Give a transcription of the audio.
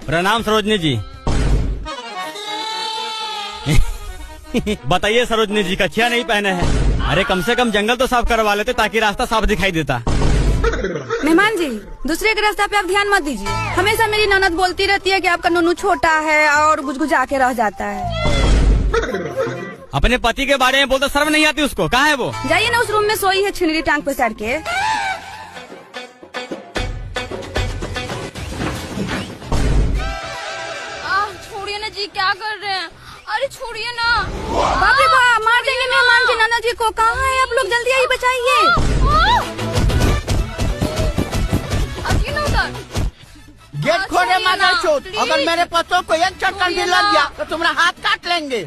प्रणाम सरोजनी जी। बताइए सरोजनी जी, कच्छिया नहीं पहने हैं? अरे कम से कम जंगल तो साफ करवा लेते ताकि रास्ता साफ दिखाई देता। मेहमान जी, दूसरे के रास्ता पे आप ध्यान मत दीजिए। हमेशा मेरी ननद बोलती रहती है कि आपका नोनू छोटा है और गुजगुजा के रह जाता है। अपने पति के बारे में बोलते शर्म नहीं आती उसको? कहाँ है वो? जाइए ना, उस रूम में सोई है छिनरी टांग पे सर के। छोड़िए ना जी, क्या कर रहे हैं? अरे छोड़िए ना। बाप रे बाप, मार देंगे मेहमान जी ननद जी को। कहाँ है आप लोग? जल्दी आइए, बचाइए। गेट खोले मादरचोद, अगर मेरे पतों को एक चक्कर भी लग गया तो तुम्हारा हाथ काट लेंगे।